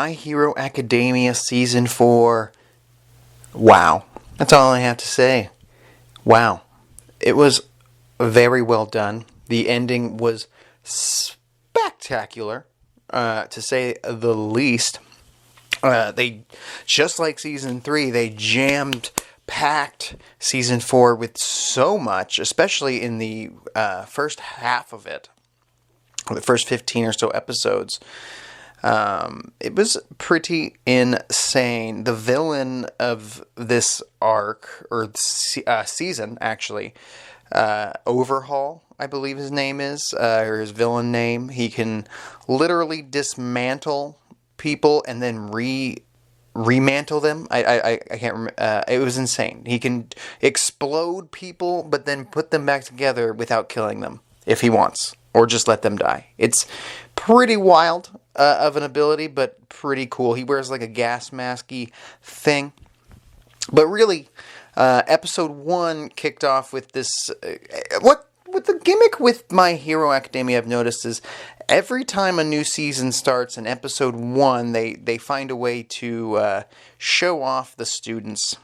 My Hero Academia Season 4. Wow. That's all I have to say. Wow. It was very well done. The ending was spectacular, to say the least. They, just like Season 3, they packed Season 4 with so much, especially in the first half of it. The first 15 or so episodes. It was pretty insane. The villain of this arc, or season, actually, Overhaul, I believe his name is, or his villain name. He can literally dismantle people and then remantle them. I can't remember. It was insane. He can explode people, but then put them back together without killing them, if he wants. Or just let them die. It's pretty wild of an ability, but pretty cool. He wears like a gas masky thing. But really, episode 1 kicked off with this... What the gimmick with My Hero Academia I've noticed is every time a new season starts in episode 1, they find a way to show off the students.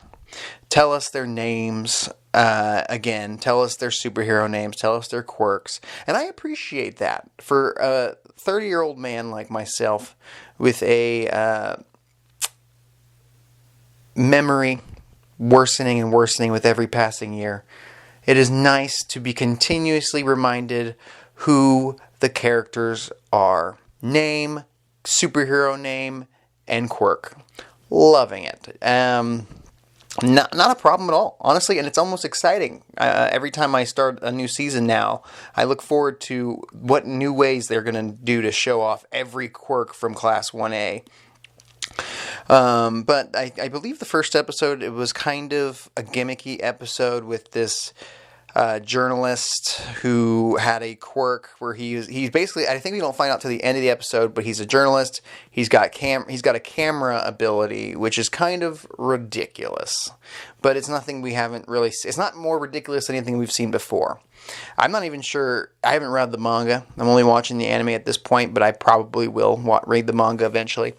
Tell us their names, again, tell us their superhero names, tell us their quirks. And I appreciate that. For a 30-year-old man like myself with a memory worsening and worsening with every passing year, it is nice to be continuously reminded who the characters are. Name, superhero name, and quirk. Loving it. Not a problem at all, honestly, and it's almost exciting. Every time I start a new season now, I look forward to what new ways they're going to do to show off every quirk from Class 1A. But I believe the first episode, it was kind of a gimmicky episode with this journalist who had a quirk where he's basically, I think we don't find out till the end of the episode, but he's a journalist. He's got a camera ability, which is kind of ridiculous, but it's nothing we haven't really. It's not more ridiculous than anything we've seen before. I'm not even sure. I haven't read the manga. I'm only watching the anime at this point, but I probably will read the manga eventually.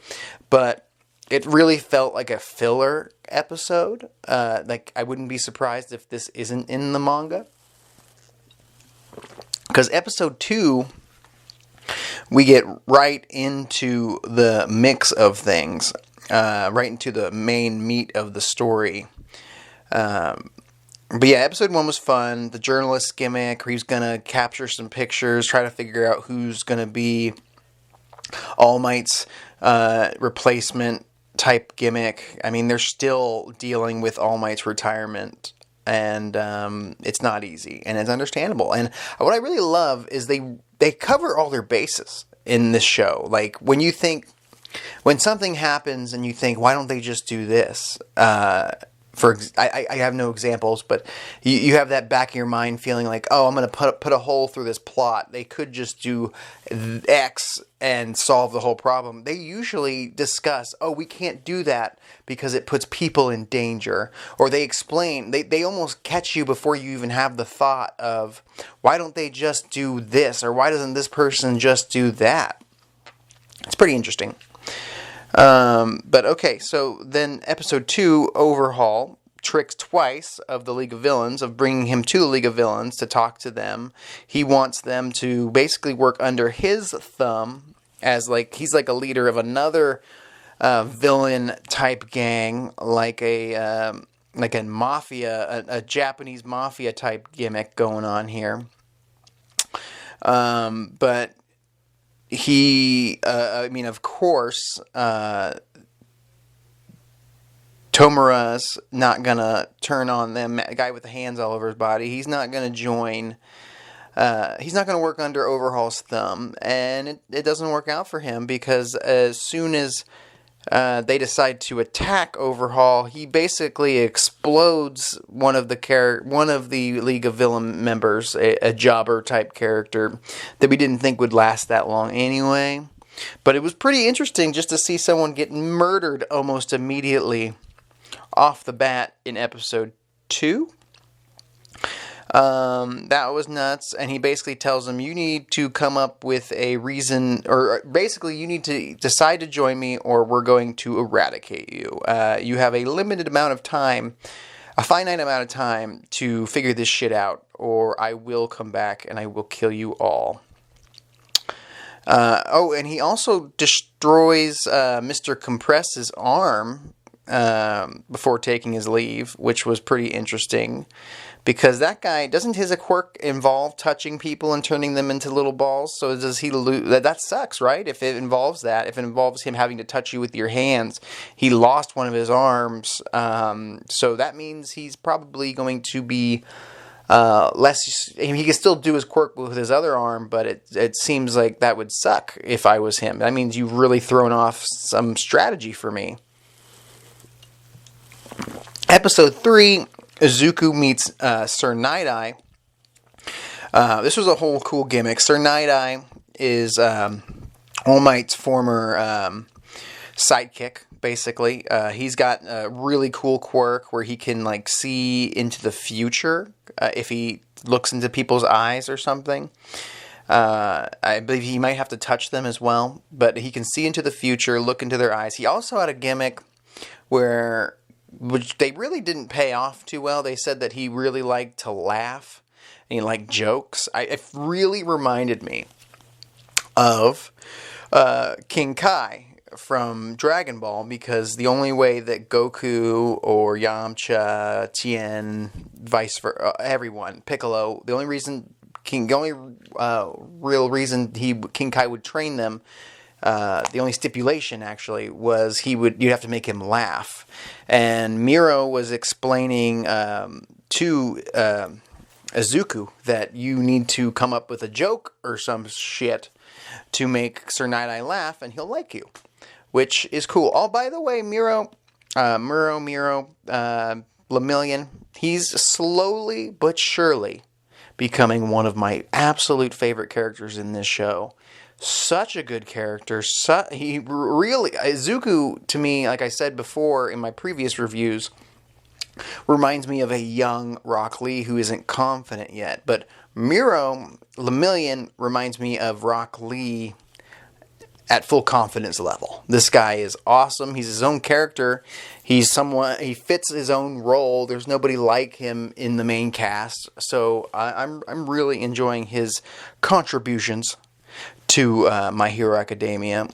But it really felt like a filler episode. Like, I wouldn't be surprised if this isn't in the manga. Because episode 2, we get right into the mix of things. Right into the main meat of the story. But yeah, episode 1 was fun. The journalist gimmick, where he's going to capture some pictures, try to figure out who's going to be All Might's replacement type gimmick. I mean, they're still dealing with All Might's retirement, and it's not easy, and it's understandable. And what I really love is they cover all their bases in this show. Like, when something happens and you think, why don't they just do this? I have no examples, but you have that back of your mind feeling like, oh, I'm going to put a hole through this plot. They could just do X and solve the whole problem. They usually discuss, oh, we can't do that because it puts people in danger. Or they explain, they almost catch you before you even have the thought of, why don't they just do this? Or why doesn't this person just do that? It's pretty interesting. But okay, so then episode 2, Overhaul, tricks twice of the League of Villains, of bringing him to the League of Villains to talk to them. He wants them to basically work under his thumb as he's like a leader of another villain type gang, like a mafia, a Japanese mafia type gimmick going on here. But he, of course, Tomura's not going to turn on them. A guy with the hands all over his body. He's not going to join. He's not going to work under Overhaul's thumb. And it doesn't work out for him, because as soon as they decide to attack Overhaul, he basically explodes one of the League of Villain members, a jobber type character that we didn't think would last that long anyway. But it was pretty interesting just to see someone get murdered almost immediately off the bat in episode 2. That was nuts. And he basically tells him, you need to come up with a reason, or basically you need to decide to join me or we're going to eradicate you. You have a limited amount of time, a finite amount of time to figure this shit out, or I will come back and I will kill you all. And he also destroys Mr. Compress's arm before taking his leave, which was pretty interesting. Because that guy, doesn't his quirk involve touching people and turning them into little balls? So does he lose? That sucks, right? If it involves that, if it involves him having to touch you with your hands, he lost one of his arms. So that means he's probably going to be less. I mean, he can still do his quirk with his other arm, but it seems like that would suck if I was him. That means you've really thrown off some strategy for me. Episode 3. Izuku meets Sir Night-Eye. This was a whole cool gimmick. Sir Night-Eye is All Might's former sidekick, basically. He's got a really cool quirk where he can like see into the future if he looks into people's eyes or something. I believe he might have to touch them as well, but he can see into the future, look into their eyes. He also had a gimmick which they really didn't pay off too well. They said that he really liked to laugh and he liked jokes. It really reminded me of King Kai from Dragon Ball, because the only way that Goku or Yamcha, Tien, vice versa, everyone, Piccolo, the only real reason King Kai would train them, the only stipulation actually was you'd have to make him laugh. And Miro was explaining to Izuku that you need to come up with a joke or some shit to make Sir Night-Eye laugh and he'll like you, which is cool. Oh, by the way, Miro, Lemillion, he's slowly but surely becoming one of my absolute favorite characters in this show. Such a good character. He really, Izuku, to me, like I said before in my previous reviews, reminds me of a young Rock Lee who isn't confident yet. But Miro Lemillion reminds me of Rock Lee at full confidence level. This guy is awesome. He's his own character. He fits his own role. There's nobody like him in the main cast. So I'm really enjoying his contributions to My Hero Academia.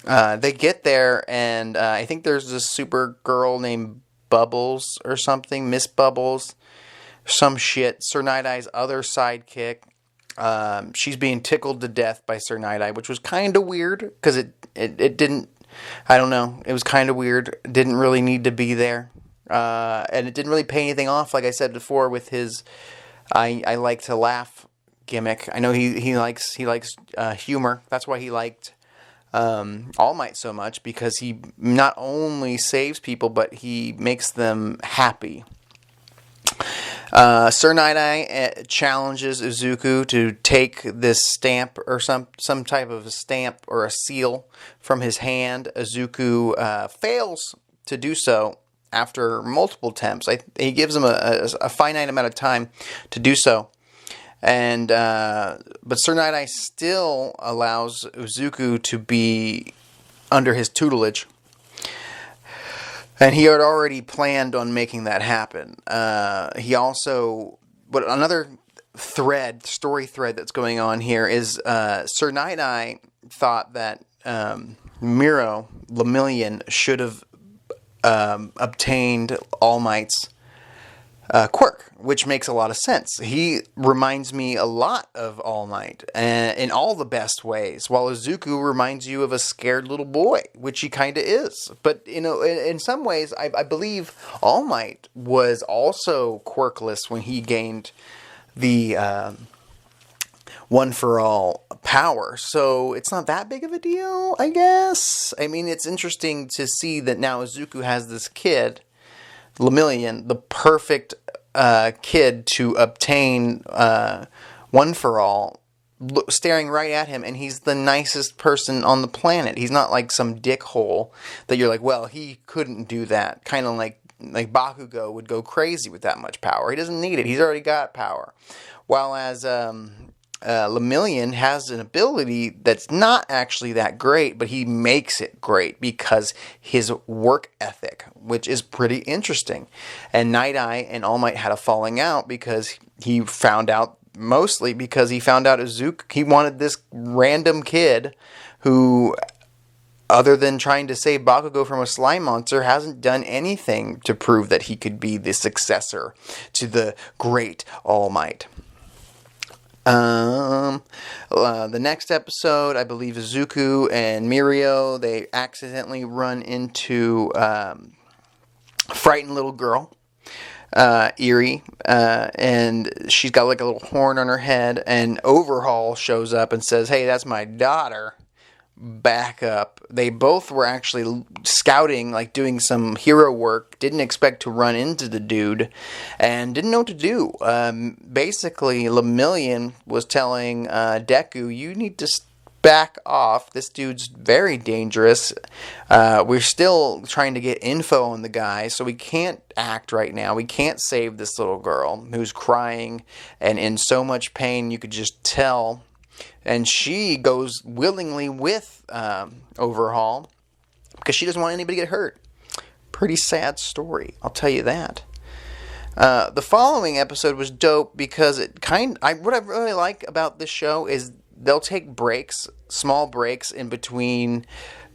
They get there, and I think there's this super girl named Bubbles or something, Miss Bubbles, some shit. Sir Night-Eye's other sidekick. She's being tickled to death by Sir Night-Eye, which was kind of weird, because it didn't, I don't know, it was kind of weird. It didn't really need to be there. And it didn't really pay anything off, like I said before, with his I like to laugh gimmick. I know he likes humor. That's why he liked All Might so much, because he not only saves people, but he makes them happy. Sir Night-Eye challenges Izuku to take this stamp or some type of a stamp or a seal from his hand. Izuku fails to do so after multiple attempts. He gives him a finite amount of time to do so. And but Sir Night-Eye still allows Izuku to be under his tutelage. And he had already planned on making that happen. He also... But another story thread that's going on here is Sir Night-Eye thought that Miro Lemillion should have obtained All Might's quirk, which makes a lot of sense. He reminds me a lot of All Might in all the best ways, while Izuku reminds you of a scared little boy, which he kind of is. But in some ways, I believe All Might was also quirkless when he gained the One for All power. So it's not that big of a deal, I guess. I mean, it's interesting to see that now Izuku has this kid, Lemillion, the perfect kid to obtain One for All, staring right at him, and he's the nicest person on the planet. He's not like some dickhole that you're like, well, he couldn't do that. Kind of like like Bakugo would go crazy with that much power. He doesn't need it. He's already got power. While as Lemillion has an ability that's not actually that great, but he makes it great because his work ethic, which is pretty interesting. And Night Eye and All Might had a falling out because he found out, mostly because he found out Izuku, he wanted this random kid who, other than trying to save Bakugo from a slime monster, hasn't done anything to prove that he could be the successor to the great All Might. The next episode, I believe Izuku and Mirio, they accidentally run into a frightened little girl, Eri, and she's got like a little horn on her head, and Overhaul shows up and says, "Hey, that's my daughter. Back up." They both were actually scouting, like doing some hero work, didn't expect to run into the dude, and didn't know what to do. Basically, Lemillion was telling Deku, "You need to back off. This dude's very dangerous. We're still trying to get info on the guy, so we can't act right now. We can't save this little girl who's crying and in so much pain you could just tell." And she goes willingly with Overhaul because she doesn't want anybody to get hurt. Pretty sad story, I'll tell you that. The following episode was dope because what I really like about this show is they'll take breaks, small breaks in between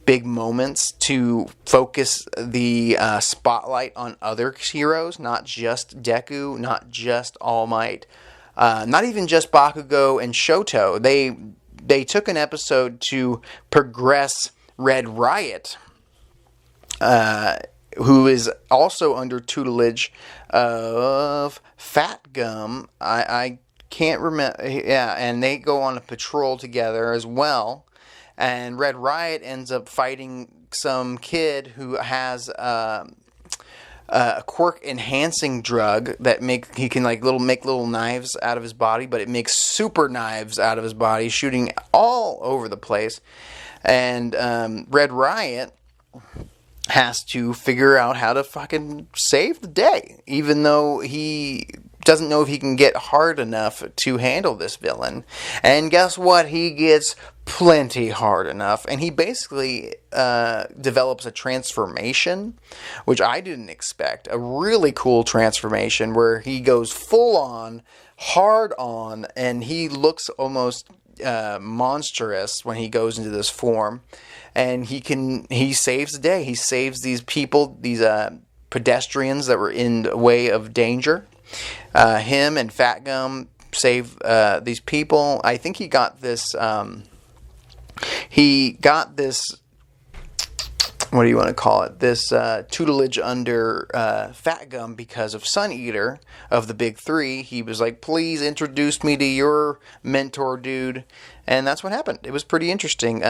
big moments to focus the spotlight on other heroes, not just Deku, not just All Might. Not even just Bakugo and Shoto. They took an episode to progress Red Riot, who is also under tutelage of Fat Gum. I can't remember. Yeah, and they go on a patrol together as well. And Red Riot ends up fighting some kid who has a quirk enhancing drug that he can make little knives out of his body, but it makes super knives out of his body, shooting all over the place. And Red Riot has to figure out how to fucking save the day, even though he doesn't know if he can get hard enough to handle this villain. And guess what? He gets plenty hard enough, and he basically develops a transformation, which I didn't expect. A really cool transformation where he goes full on, hard on, and he looks almost monstrous when he goes into this form. And he saves the day. He saves these people, these pedestrians that were in the way of danger. Him and Fat Gum save these people. I think he got this. What do you want to call it? This tutelage under Fat Gum because of Sun Eater of the Big Three. He was like, "Please introduce me to your mentor, dude," and that's what happened. It was pretty interesting.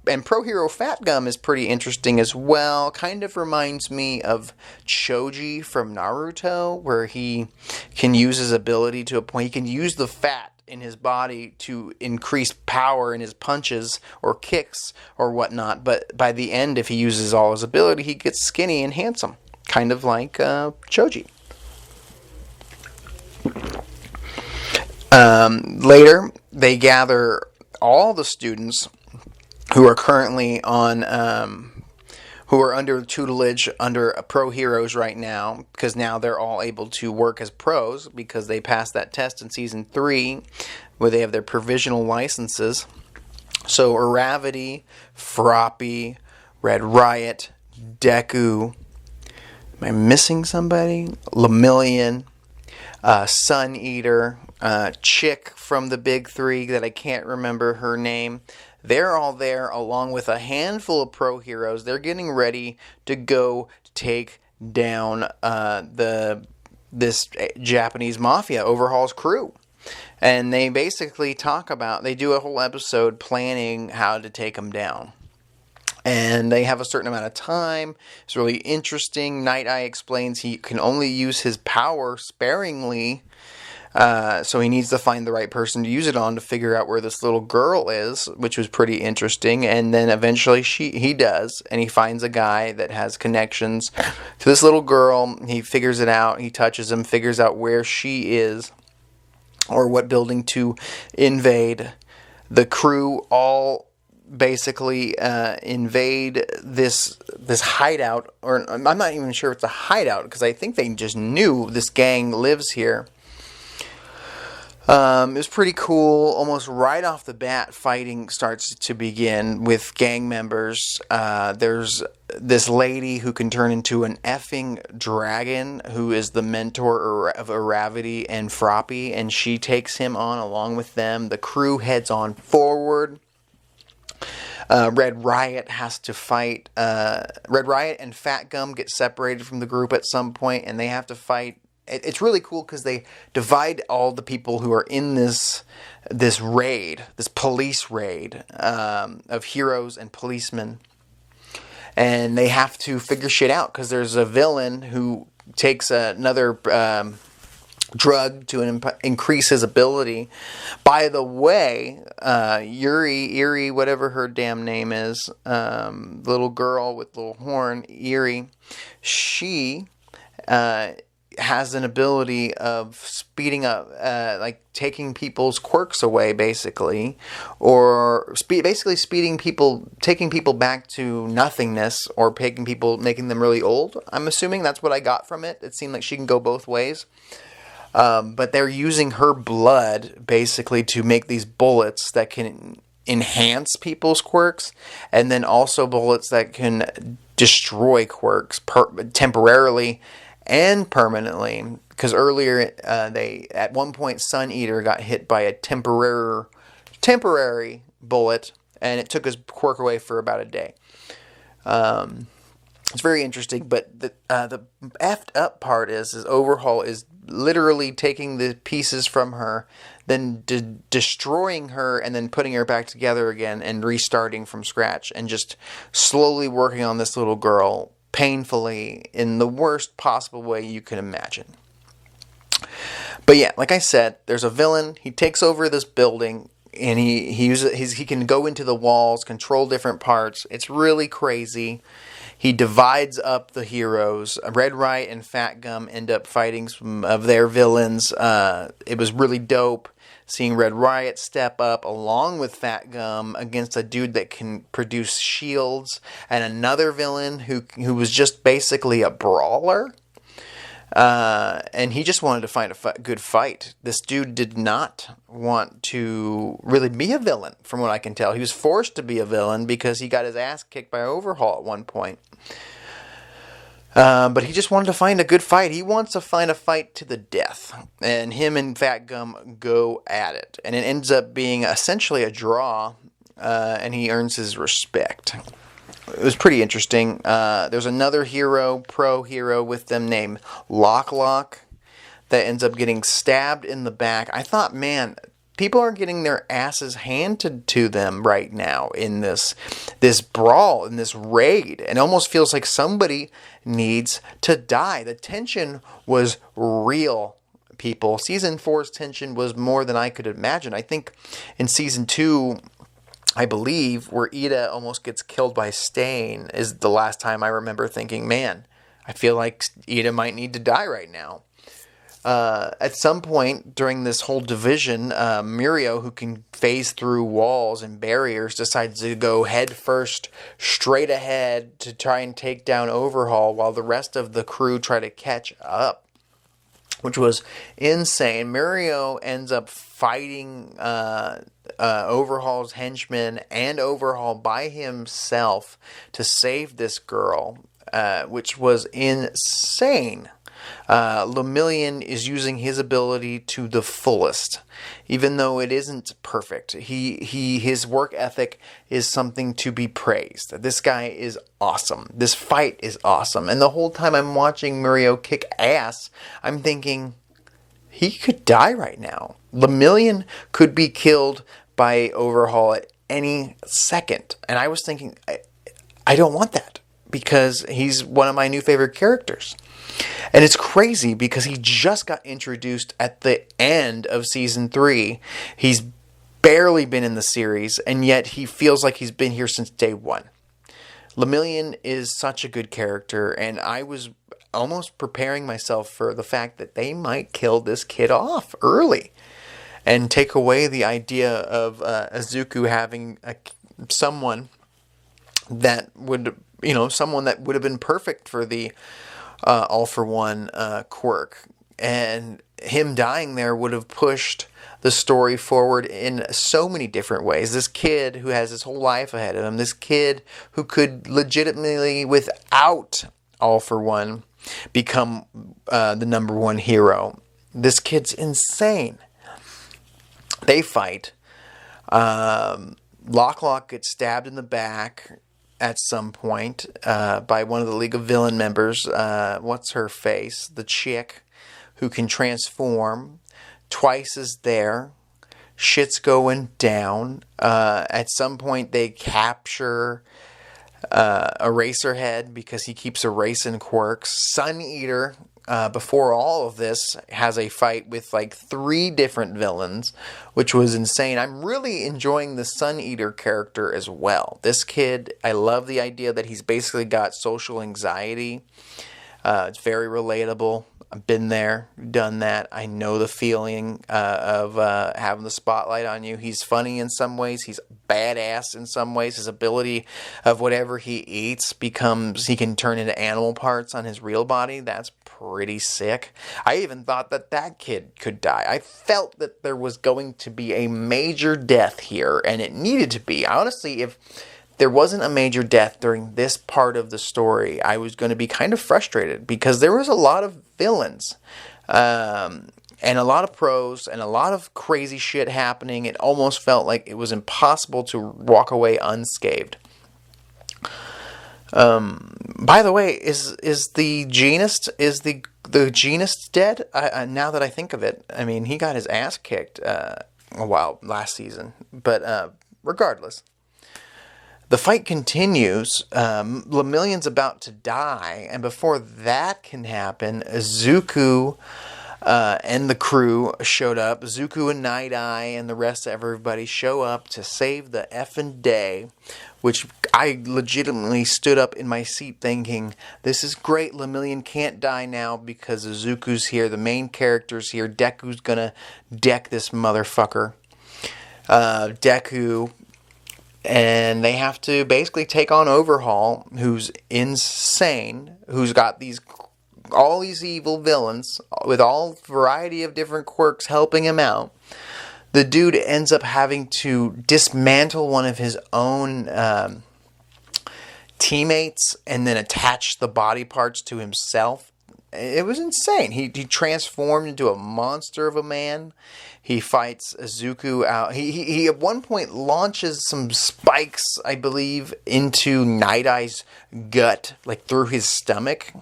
And Pro Hero Fat Gum is pretty interesting as well. Kind of reminds me of Choji from Naruto, where he can use his ability to a point. He can use the fat in his body to increase power in his punches or kicks or whatnot. But by the end, if he uses all his ability, he gets skinny and handsome. Kind of like Choji. Later, they gather all the students who are currently on, who are under tutelage under Pro Heroes right now, because now they're all able to work as pros because they passed that test in Season 3 where they have their provisional licenses. So Aravity, Froppy, Red Riot, Deku, am I missing somebody? Lemillion, Sun Eater, Chick from the Big Three that I can't remember her name. They're all there along with a handful of pro heroes. They're getting ready to go take down this Japanese mafia, Overhaul's crew. And they basically they do a whole episode planning how to take them down. And they have a certain amount of time. It's really interesting. Night Eye explains he can only use his power sparingly So he needs to find the right person to use it on to figure out where this little girl is, which was pretty interesting. And then eventually he does, and he finds a guy that has connections to this little girl. He figures it out. He touches him, figures out where she is or what building to invade. The crew all basically invade this hideout, or I'm not even sure it's a hideout because I think they just knew this gang lives here. It was pretty cool. Almost right off the bat, fighting starts to begin with gang members. There's this lady who can turn into an effing dragon, who is the mentor of Aravity and Froppy, and she takes him on along with them. The crew heads on forward. Red Riot has to fight. Red Riot and Fat Gum get separated from the group at some point, and they have to fight. It's really cool because they divide all the people who are in this raid, this police raid of heroes and policemen, and they have to figure shit out because there's a villain who takes another drug to increase his ability. By the way, Eerie, whatever her damn name is, little girl with little horn, Eerie, she has an ability of speeding up, like taking people's quirks away, basically, or taking people back to nothingness, or making them really old. I'm assuming that's what I got from it. It seemed like she can go both ways. But they're using her blood basically to make these bullets that can enhance people's quirks, and then also bullets that can destroy quirks temporarily and permanently. Because earlier, at one point, Sun Eater got hit by a temporary bullet, and it took his quirk away for about a day. It's very interesting, but the effed up part is Overhaul is literally taking the pieces from her, then destroying her, and then putting her back together again and restarting from scratch, and just slowly working on this little girl painfully in the worst possible way you can imagine. But yeah, like I said, there's a villain. He takes over this building, and he can go into the walls, control different parts. It's really crazy. He divides up the heroes. Red Riot and Fat Gum end up fighting some of their villains. It was really dope seeing Red Riot step up along with Fat Gum against a dude that can produce shields, and another villain who was just basically a brawler. And he just wanted to find a good fight. This dude did not want to really be a villain, from what I can tell. He was forced to be a villain because he got his ass kicked by Overhaul at one point. But he just wanted to find a good fight. He wants to find a fight to the death. And him and Fat Gum go at it. And it ends up being essentially a draw. And he earns his respect. It was pretty interesting. There's another pro hero with them named Lock, that ends up getting stabbed in the back. I thought, man, people are getting their asses handed to them right now in this brawl, in this raid. It almost feels like somebody needs to die. The tension was real, people. Season 4's tension was more than I could imagine. I think in Season 2... I believe, where Ida almost gets killed by Stain, is the last time I remember thinking, man, I feel like Ida might need to die right now. At some point during this whole division, Mirio, who can phase through walls and barriers, decides to go head first, straight ahead, to try and take down Overhaul, while the rest of the crew try to catch up, which was insane. Mirio ends up fighting Overhaul's henchmen and Overhaul by himself to save this girl, which was insane. Lemillion is using his ability to the fullest, even though it isn't perfect. His work ethic is something to be praised. This guy is awesome. This fight is awesome. And the whole time I'm watching Mirio kick ass, I'm thinking, he could die right now. Lemillion could be killed by Overhaul at any second. And I was thinking, I don't want that. because he's one of my new favorite characters. And it's crazy because he just got introduced at the end of season 3. He's barely been in the series, and yet he feels like he's been here since day one. Lemillion is such a good character, and I was almost preparing myself for the fact that they might kill this kid off early and take away the idea of Izuku having someone that would, someone that would have been perfect for the All for One quirk. And him dying there would have pushed the story forward in so many different ways. This kid who has his whole life ahead of him, this kid who could legitimately, without All for One, become the number one hero. This kid's insane. They fight. Lock gets stabbed in the back at some point by one of the League of Villain members. What's her face? The chick who can transform. Twice is there. Shit's going down. At some point they capture Eraserhead because he keeps erasing quirks. Sun Eater, before all of this, has a fight with like 3 different villains, which was insane. I'm really enjoying the Sun Eater character as well. This kid, I love the idea that he's basically got social anxiety. It's very relatable. I've been there, done that. I know the feeling of having the spotlight on you. He's funny in some ways. He's badass in some ways. His ability of whatever he eats becomes, he can turn into animal parts on his real body. That's pretty sick. I even thought that kid could die. I felt that there was going to be a major death here, and it needed to be. Honestly, if there wasn't a major death during this part of the story, I was going to be kind of frustrated because there was a lot of villains and a lot of pros and a lot of crazy shit happening. It almost felt like it was impossible to walk away unscathed. By the way, is the Genist dead? Now that I think of it, I mean, he got his ass kicked a while last season, but regardless. The fight continues. Lemillion's about to die, and before that can happen, Zuko and the crew showed up. Zuko and Night Eye and the rest of everybody show up to save the effing day, which I legitimately stood up in my seat thinking, this is great, Lemillion can't die now because Zuko's here, the main character's here, Deku's gonna deck this motherfucker. Deku... And they have to basically take on Overhaul, who's insane, who's got all these evil villains with all variety of different quirks helping him out. The dude ends up having to dismantle one of his own teammates and then attach the body parts to himself. It was insane. He transformed into a monster of a man. He fights Zuko out. He at one point launches some spikes, I believe, into Night Eye's gut, like through his stomach.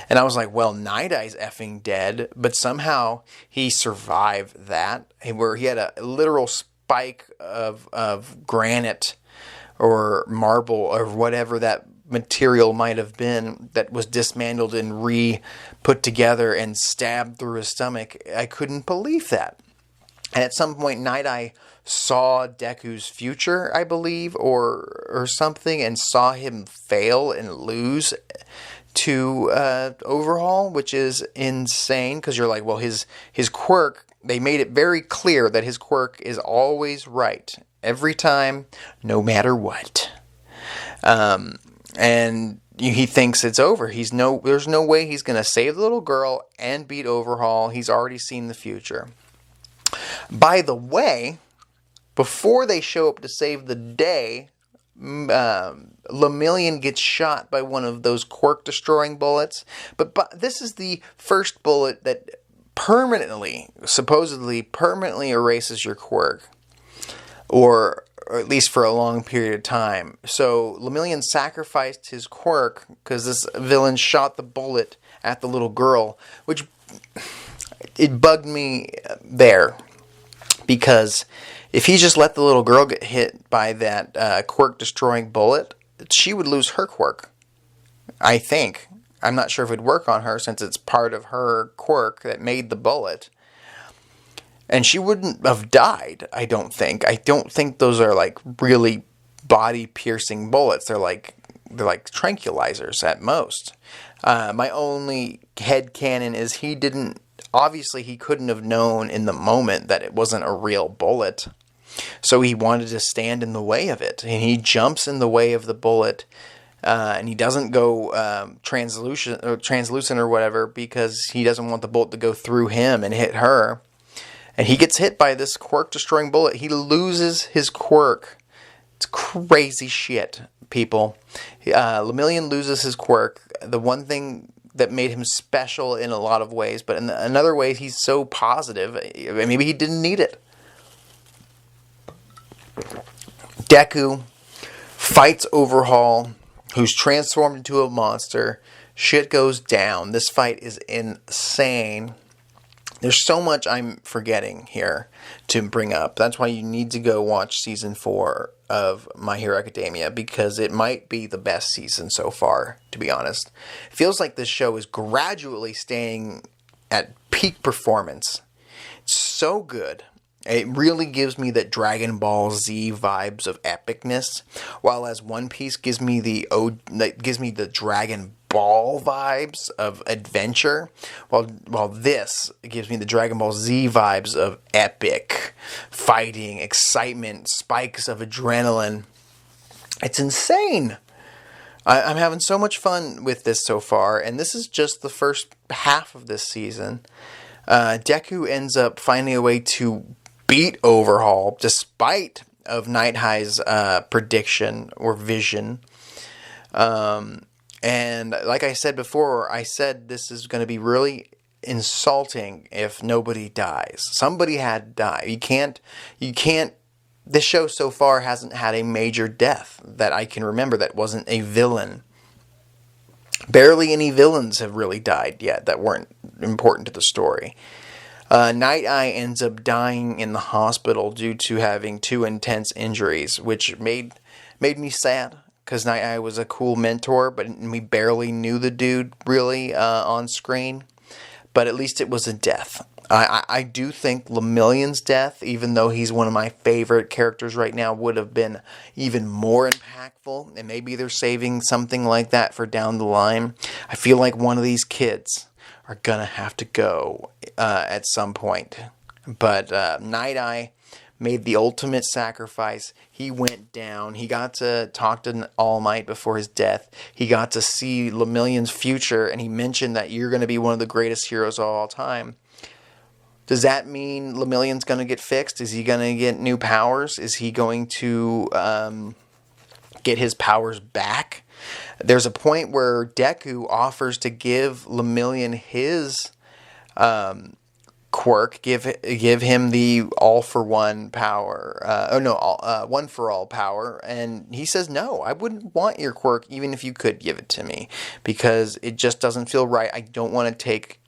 And I was like, well, Night Eye's effing dead. But somehow he survived that, where he had a literal spike of granite or marble or whatever that material might have been that was dismantled and re-put together and stabbed through his stomach. I couldn't believe that. And at some point, Night Eye saw Deku's future, I believe, or something, and saw him fail and lose to Overhaul, which is insane, because you're like, well, his quirk, they made it very clear that his quirk is always right, every time, no matter what. And he thinks it's over. There's no way he's going to save the little girl and beat Overhaul. He's already seen the future. By the way, before they show up to save the day, Lemillion gets shot by one of those quirk-destroying bullets. But this is the first bullet that supposedly permanently erases your quirk. Or at least for a long period of time. So Lemillion sacrificed his quirk because this villain shot the bullet at the little girl, which it bugged me there. Because if he just let the little girl get hit by that quirk-destroying bullet, she would lose her quirk. I think. I'm not sure if it would work on her since it's part of her quirk that made the bullet. And she wouldn't have died, I don't think. I don't think those are like really body-piercing bullets. They're like tranquilizers at most. My only headcanon is he didn't. Obviously, he couldn't have known in the moment that it wasn't a real bullet. So he wanted to stand in the way of it. And he jumps in the way of the bullet. And he doesn't go translucent or whatever because he doesn't want the bullet to go through him and hit her. And he gets hit by this quirk-destroying bullet. He loses his quirk. It's crazy shit, people. Lemillion loses his quirk. The one thing that made him special in a lot of ways, but in another way, he's so positive. Maybe he didn't need it. Deku fights Overhaul, who's transformed into a monster. Shit goes down. This fight is insane. There's so much I'm forgetting here to bring up. That's why you need to go watch season 4 of My Hero Academia, because it might be the best season so far, to be honest. It feels like this show is gradually staying at peak performance. It's so good. It really gives me that Dragon Ball Z vibes of epicness, while as One Piece gives me the Dragon Ball vibes of adventure, while this gives me the Dragon Ball Z vibes of epic fighting, excitement, spikes of adrenaline. It's insane. I'm having so much fun with this so far, and this is just the first half of this season. Deku ends up finding a way to beat Overhaul, despite of Night High's prediction or vision. And like I said before, I said this is going to be really insulting if nobody dies. Somebody had to die. You can't, this show so far hasn't had a major death that I can remember that wasn't a villain. Barely any villains have really died yet that weren't important to the story. Night Eye ends up dying in the hospital due to having 2 intense injuries, which made me sad, because Night Eye was a cool mentor, but we barely knew the dude really on screen. But at least it was a death. I do think Lemillion's death, even though he's one of my favorite characters right now, would have been even more impactful. And maybe they're saving something like that for down the line. I feel like one of these kids are going to have to go at some point. But Night Eye made the ultimate sacrifice. He went down. He got to talk to All Might before his death. He got to see Lemillion's future, and he mentioned that you're going to be one of the greatest heroes of all time. Does that mean Lemillion's going to get fixed? Is he going to get new powers? Is he going to get his powers back? There's a point where Deku offers to give Lemillion his quirk, give him the all-for-one power, one-for-all power, and he says, no, I wouldn't want your quirk even if you could give it to me, because it just doesn't feel right. I don't want to take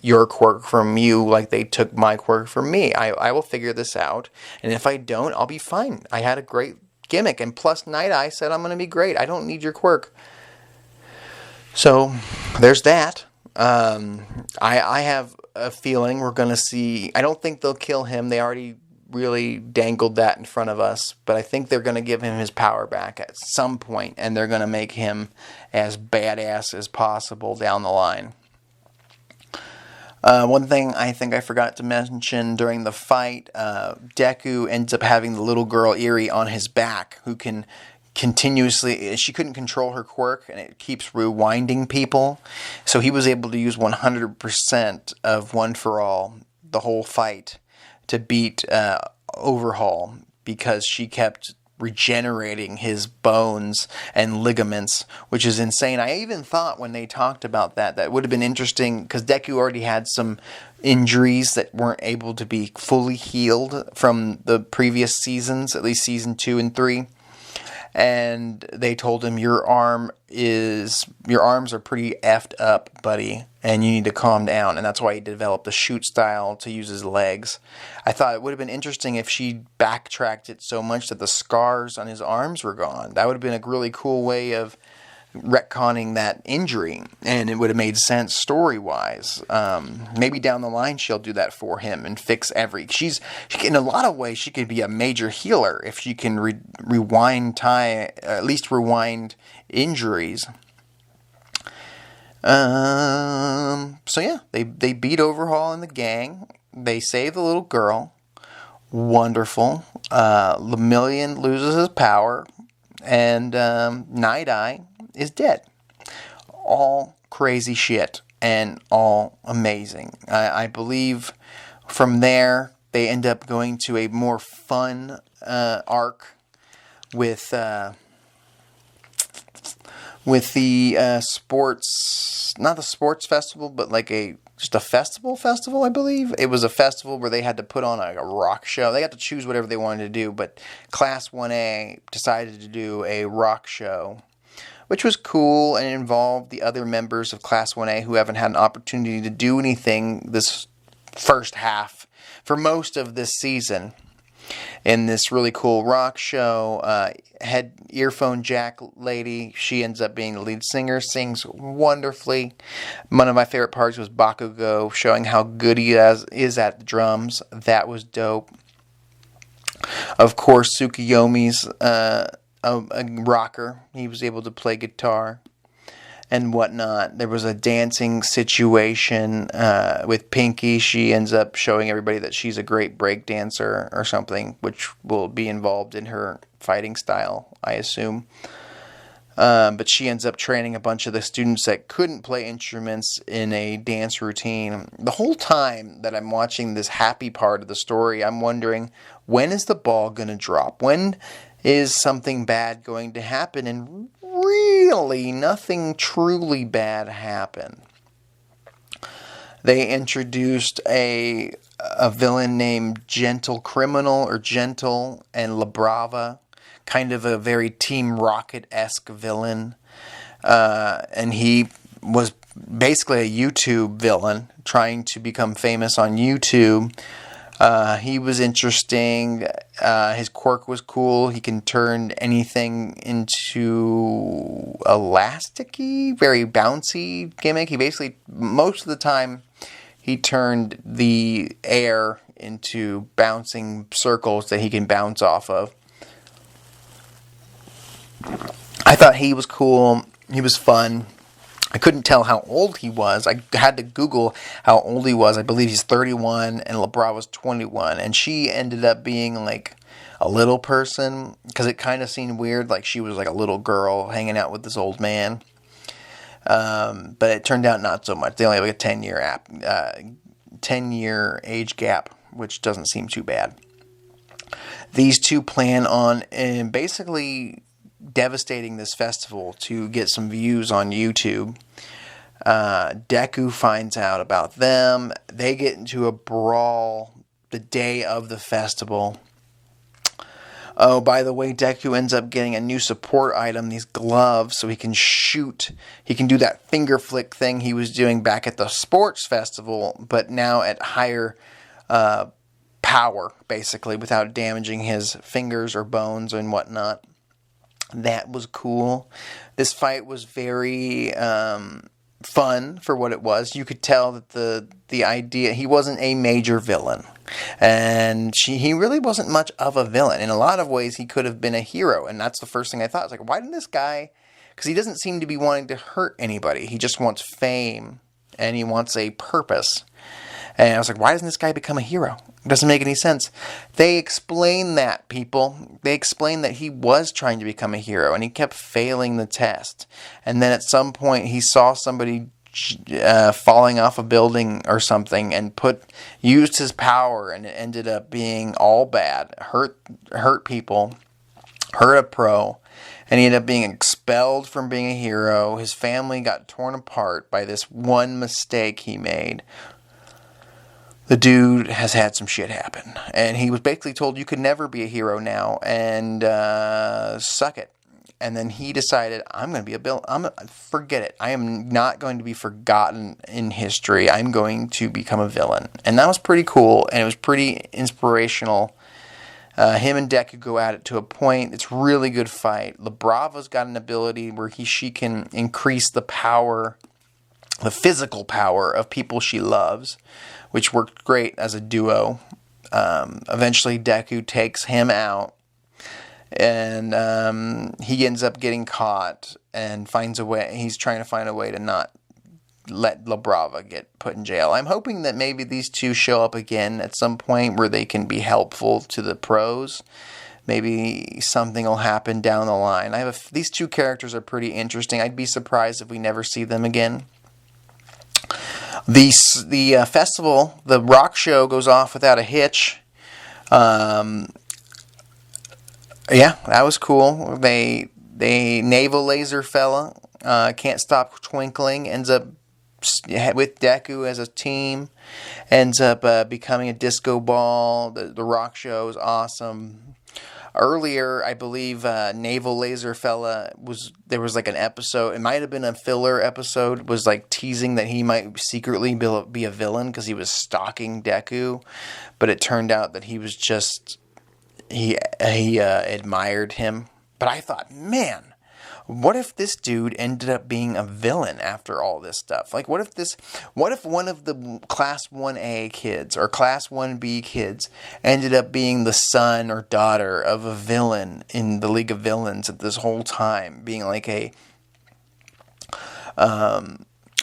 your quirk from you like they took my quirk from me. I will figure this out, and if I don't, I'll be fine. I had a great gimmick, and plus Night Eye said I'm going to be great. I don't need your quirk. So there's that. I have a feeling we're going to see. I don't think they'll kill him. They already really dangled that in front of us, but I think they're going to give him his power back at some point, and they're going to make him as badass as possible down the line. One thing I think I forgot to mention during the fight, Deku ends up having the little girl Eri on his back, who can continuously, she couldn't control her quirk, and it keeps rewinding people, so he was able to use 100% of One For All the whole fight to beat Overhaul, because she kept regenerating his bones and ligaments, which is insane. I even thought when they talked about that would have been interesting, because Deku already had some injuries that weren't able to be fully healed from the previous seasons, at least season 2 and 3. And they told him, your arms are pretty effed up, buddy, and you need to calm down. And that's why he developed the shoot style to use his legs. I thought it would have been interesting if she backtracked it so much that the scars on his arms were gone. That would have been a really cool way of retconning that injury, and it would have made sense story-wise. Maybe down the line she'll do that for him and fix in a lot of ways she could be a major healer if she can rewind time, at least rewind injuries. So yeah, they beat Overhaul and the gang. They save the little girl. Wonderful. Lemillion loses his power, and Night Eye is dead. All crazy shit, and all amazing. I believe from there they end up going to a more fun arc with the sports, not the sports festival, but like just a festival, I believe. It was a festival where they had to put on a rock show. They got to choose whatever they wanted to do, but Class 1A decided to do a rock show, which was cool and involved the other members of Class 1A who haven't had an opportunity to do anything this first half for most of this season. In this really cool rock show, head earphone jack lady, she ends up being the lead singer, sings wonderfully. One of my favorite parts was Bakugo showing how good he is at the drums. That was dope. Of course, Tsukuyomi's a rocker. He was able to play guitar and whatnot. There was a dancing situation with Pinky. She ends up showing everybody that she's a great break dancer or something, which will be involved in her fighting style, I assume. But she ends up training a bunch of the students that couldn't play instruments in a dance routine. The whole time that I'm watching this happy part of the story, I'm wondering, when is the ball going to drop? When is something bad going to happen? And really, nothing truly bad happened. They introduced a villain named Gentle Criminal, or Gentle, and La Brava, kind of a very Team Rocket-esque villain. And he was basically a YouTube villain, trying to become famous on YouTube. He was interesting. His quirk was cool. He can turn anything into elasticy, very bouncy gimmick. He basically, most of the time, he turned the air into bouncing circles that he can bounce off of. I thought he was cool. He was fun. I couldn't tell how old he was. I had to Google how old he was. I believe he's 31 and La Brava was 21. And she ended up being like a little person, because it kind of seemed weird, like she was like a little girl hanging out with this old man. But it turned out not so much. They only have like a 10-year age gap, which doesn't seem too bad. These two plan on basically devastating this festival to get some views on YouTube. Deku finds out about them. They get into a brawl the day of the festival. Oh, by the way, Deku ends up getting a new support item, these gloves, so he can shoot. He can do that finger flick thing he was doing back at the sports festival, but now at higher power, basically, without damaging his fingers or bones and whatnot. That was cool. This fight was very fun for what it was. You could tell that the idea, he wasn't a major villain. And he really wasn't much of a villain. In a lot of ways, he could have been a hero. And that's the first thing I thought. I was like, why didn't this guy... Because he doesn't seem to be wanting to hurt anybody. He just wants fame. And he wants a purpose. And I was like, why doesn't this guy become a hero? It doesn't make any sense. They explain that, people. They explain that he was trying to become a hero. And he kept failing the test. And then at some point, he saw somebody falling off a building or something and used his power, and it ended up being all bad. Hurt people, hurt a pro, and he ended up being expelled from being a hero. His family got torn apart by this one mistake he made. The dude has had some shit happen, and he was basically told you could never be a hero now, and suck it. And then he decided, I'm going to be a villain. Forget it. I am not going to be forgotten in history. I'm going to become a villain. And that was pretty cool, and it was pretty inspirational Him and Deku go at it to a point. It's really good fight. La Brava's got an ability where she can increase the power, the physical power of people she loves, which worked great as a duo. Eventually Deku takes him out, and he ends up getting caught and finds a way. He's trying to find a way to not let La Brava get put in jail. I'm hoping that maybe these two show up again at some point where they can be helpful to the pros. Maybe something will happen down the line. These two characters are pretty interesting. I'd be surprised if we never see them again. The festival, the rock show, goes off without a hitch. Yeah, that was cool. They Naval Laser fella can't stop twinkling. Ends up with Deku as a team. Ends up becoming a disco ball. The rock show is awesome. Earlier, I believe Naval Laser fella there was like an episode. It might have been a filler episode. Was like teasing that he might secretly be a villain because he was stalking Deku, but it turned out that he was just he admired him. But I thought, man, what if this dude ended up being a villain after all this stuff? Like, what if one of the Class 1A kids or Class 1B kids ended up being the son or daughter of a villain in the League of Villains at this whole time, being like a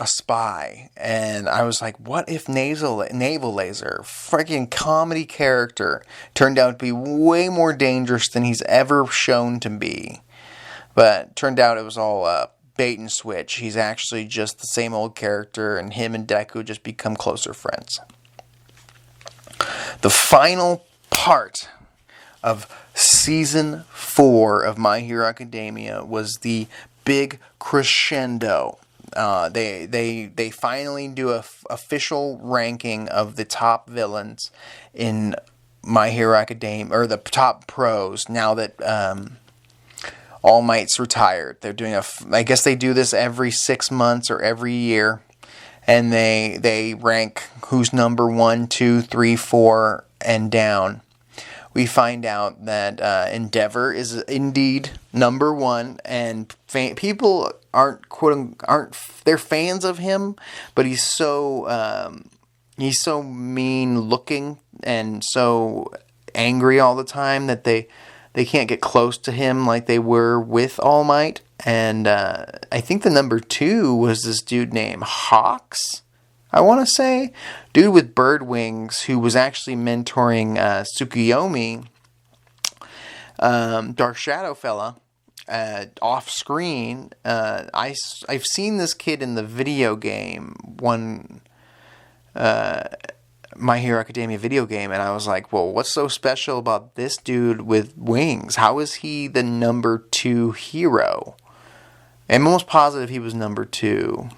spy? And I was like, what if Naval Laser, freaking comedy character, turned out to be way more dangerous than he's ever shown to be? But turned out it was all bait and switch. He's actually just the same old character, and him and Deku just become closer friends. The final part of Season 4 of My Hero Academia was the big crescendo. They finally do a official ranking of the top villains in My Hero Academia, or the top pros, now that All Might's retired. They're doing I guess they do this every 6 months or every year, and they rank who's number 1, 2, 3, 4, and down. We find out that Endeavor is indeed number 1, and people they're fans of him, but he's so mean looking and so angry all the time that they can't get close to him like they were with All Might. And I think the number 2 was this dude named Hawks, I want to say. Dude with bird wings who was actually mentoring Tsukuyomi, Dark Shadow fella, off screen. I've seen this kid in the video game, My Hero Academia video game, and I was like, well, what's so special about this dude with wings? How is he the number 2 hero? I'm almost positive he was number 2.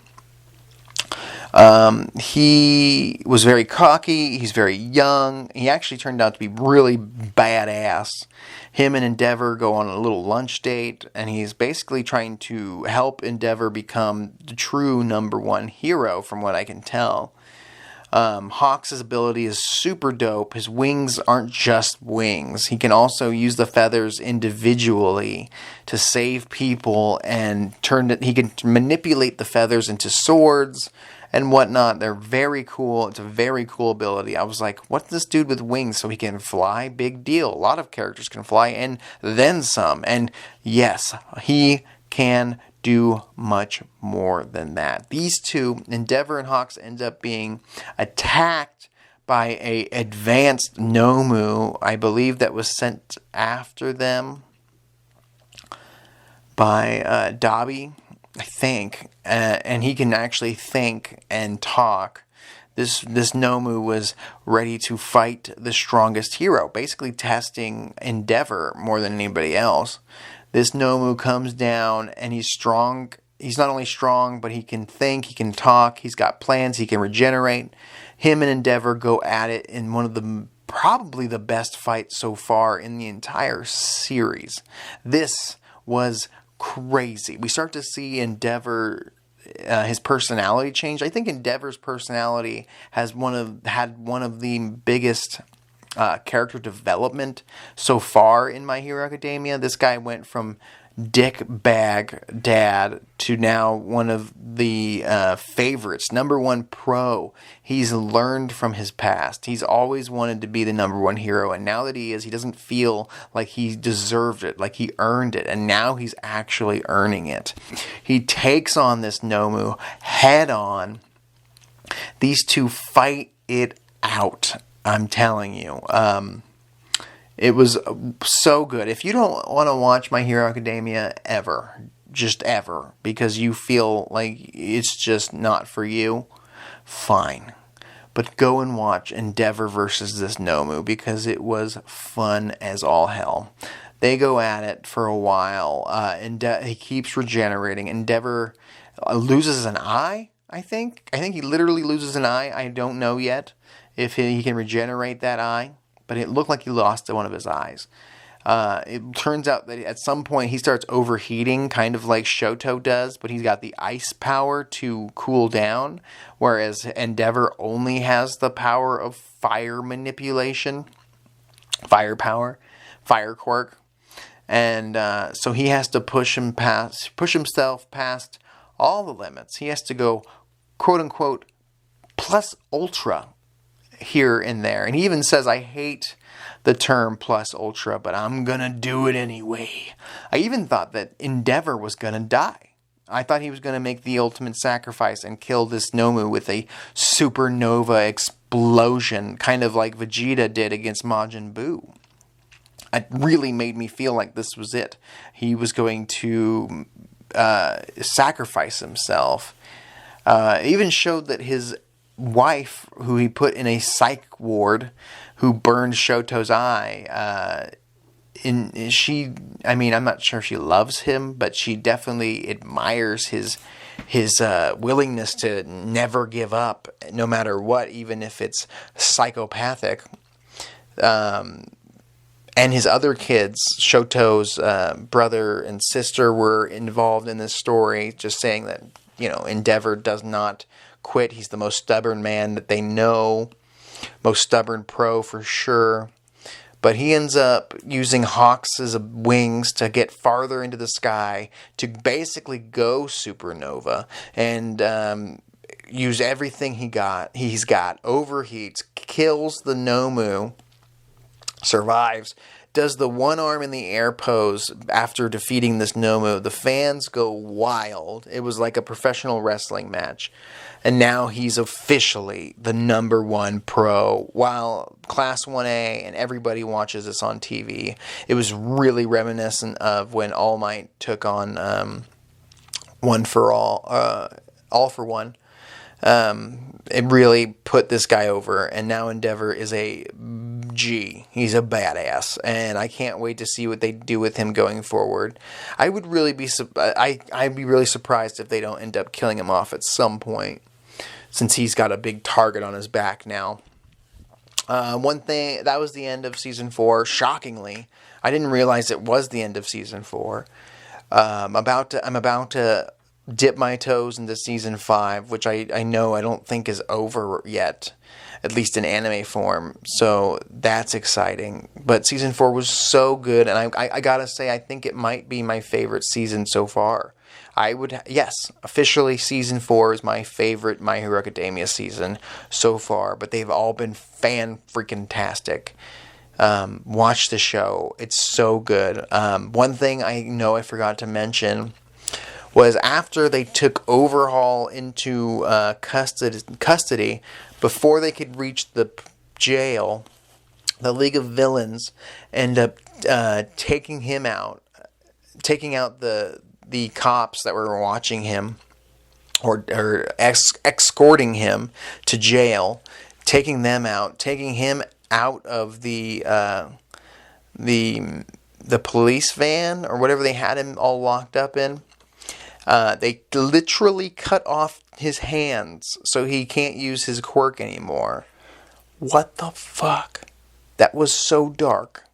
He was very cocky. He's very young. He actually turned out to be really badass. Him and Endeavor go on a little lunch date, and he's basically trying to help Endeavor become the true number 1 hero, from what I can tell. Hawks' ability is super dope. His wings aren't just wings. He can also use the feathers individually to save people, and he can manipulate the feathers into swords and whatnot. They're very cool. It's a very cool ability. I was like, what's this dude with wings so he can fly? Big deal. A lot of characters can fly, and then some. And yes, he can do much more than that. These two, Endeavor and Hawks, end up being attacked by a advanced Nomu, I believe, that was sent after them by Dabi, I think, and he can actually think and talk. This Nomu was ready to fight the strongest hero, basically testing Endeavor more than anybody else. This Nomu comes down, and he's strong. He's not only strong, but he can think, he can talk, he's got plans, he can regenerate. Him and Endeavor go at it in one of the probably the best fights so far in the entire series. This was crazy. We start to see Endeavor, his personality change. I think Endeavor's personality had one of the biggest character development so far in My Hero Academia. This guy went from dick bag dad to now one of the favorites, number one pro. He's learned from his past. He's always wanted to be the number one hero, and now that he is, he doesn't feel like he deserved it, like he earned it, and now he's actually earning it. He takes on this Nomu head on. These two fight it out, I'm telling you. It was so good. If you don't want to watch My Hero Academia ever, just ever, because you feel like it's just not for you, fine. But go and watch Endeavor versus this Nomu, because it was fun as all hell. They go at it for a while. He keeps regenerating. Endeavor loses an eye, I think. I think he literally loses an eye. I don't know yet if he can regenerate that eye. But it looked like he lost one of his eyes. It turns out that at some point he starts overheating, kind of like Shoto does, but he's got the ice power to cool down, whereas Endeavor only has the power of fire manipulation, fire power, fire quirk. And so he has to push himself past all the limits. He has to go, quote unquote, plus ultra here and there. And he even says, I hate the term plus ultra, but I'm gonna do it anyway. I even thought that Endeavor was gonna die. I thought he was gonna make the ultimate sacrifice and kill this Nomu with a supernova explosion, kind of like Vegeta did against Majin Buu. It really made me feel like this was it. He was going to sacrifice himself. Even showed that his wife, who he put in a psych ward, who burned Shoto's eye, I'm not sure she loves him, but she definitely admires his willingness to never give up, no matter what, even if it's psychopathic. And his other kids, Shoto's brother and sister, were involved in this story, just saying that, Endeavor does not quit. He's the most stubborn man that they know, most stubborn pro for sure. But he ends up using Hawks as wings to get farther into the sky to basically go supernova and use everything he's got, overheats, kills the Nomu, survives, does the one arm in the air pose after defeating this Nomu. The fans go wild. It was like a professional wrestling match. And now he's officially the number one pro, while Class 1A and everybody watches this on TV. It was really reminiscent of when All Might took on All for One. It really put this guy over, and now Endeavor is a G. He's a badass, and I can't wait to see what they do with him going forward. I'd be really surprised if they don't end up killing him off at some point, since he's got a big target on his back now. One thing, that was the end of Season 4. Shockingly, I didn't realize it was the end of Season 4. I'm about to dip my toes into Season 5, which I don't think is over yet, at least in anime form. So that's exciting. But Season 4 was so good, and I gotta say, I think it might be my favorite season so far. Officially Season 4 is my favorite My Hero Academia season so far, but they've all been fan-freaking-tastic. Watch the show. It's so good. One thing I know I forgot to mention was after they took Overhaul into custody, before they could reach the jail, the League of Villains end up taking out the cops that were watching him, or escorting him to jail, taking him out of the police van or whatever they had him all locked up in. They literally cut off his hands so he can't use his quirk anymore. What the fuck? That was so dark.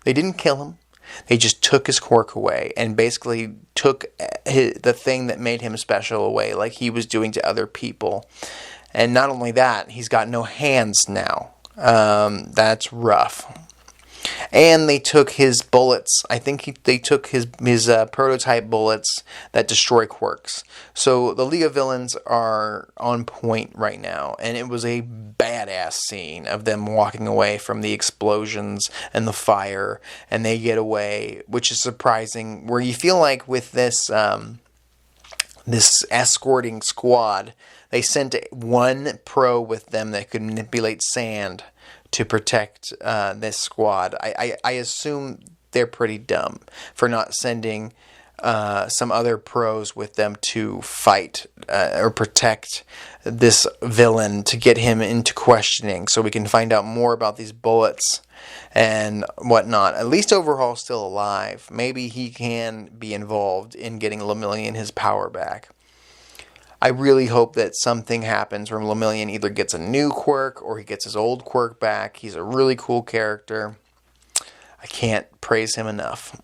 They didn't kill him. They just took his quirk away and basically took the thing that made him special away, like he was doing to other people. And not only that, he's got no hands now. That's rough. And they took his bullets. I think they took his prototype bullets that destroy quirks. So the League of Villains are on point right now. And it was a badass scene of them walking away from the explosions and the fire. And they get away, which is surprising. Where you feel like with this this escorting squad, they sent one pro with them that could manipulate sand to protect this squad. I assume they're pretty dumb for not sending some other pros with them to fight or protect this villain, to get him into questioning so we can find out more about these bullets and whatnot. At least Overhaul's still alive. Maybe he can be involved in getting Lemillion his power back. I really hope that something happens where Lemillion either gets a new quirk or he gets his old quirk back. He's a really cool character. I can't praise him enough.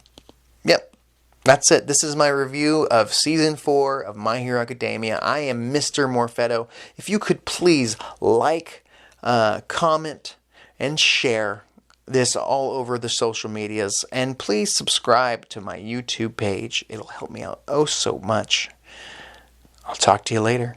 Yep, that's it. This is my review of Season 4 of My Hero Academia. I am Mr. Morphetto. If you could please like, comment, and share this all over the social medias. And please subscribe to my YouTube page. It'll help me out oh so much. I'll talk to you later.